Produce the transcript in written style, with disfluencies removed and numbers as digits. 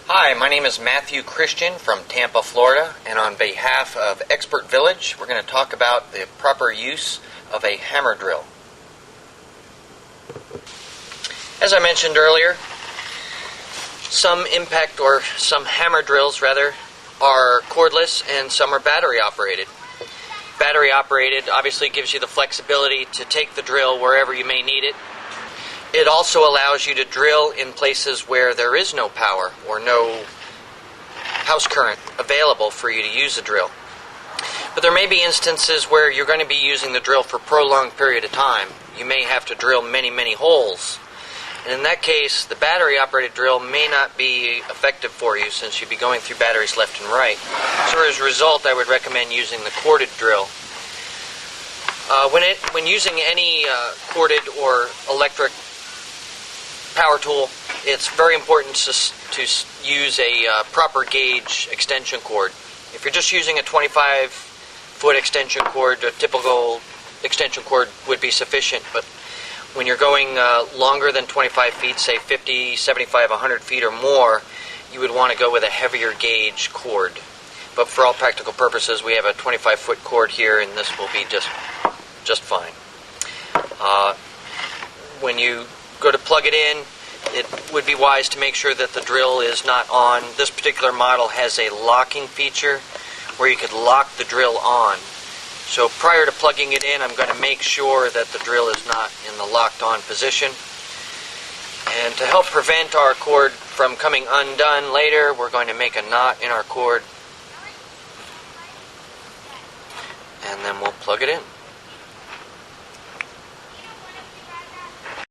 Hi, my name is Matthew Christian from Tampa, Florida, and on behalf of Expert Village, we're going to talk about the proper use of a hammer drill. As I mentioned earlier, some hammer drills are cordless and some are battery operated. Battery operated obviously gives you the flexibility to take the drill wherever you may need it. It also allows you to drill in places where there is no power or no house current available for you to use the drill. But there may be instances where you're going to be using the drill for a prolonged period of time. You may have to drill many, many holes. And in that case, the battery-operated drill may not be effective for you since you'd be going through batteries left and right. So as a result, I would recommend using the corded drill. When using any corded or electric power tool, it's very important to use a proper gauge extension cord. If you're just using a 25-foot extension cord, a typical extension cord would be sufficient, but when you're going longer than 25 feet, say 50, 75, 100 feet or more, you would want to go with a heavier gauge cord. But for all practical purposes, we have a 25-foot cord here, and this will be just fine. When you go to plug it in, it would be wise to make sure that the drill is not on. This particular model has a locking feature where you could lock the drill on. So prior to plugging it in, I'm going to make sure that the drill is not in the locked on position. And to help prevent our cord from coming undone later, we're going to make a knot in our cord. And then we'll plug it in.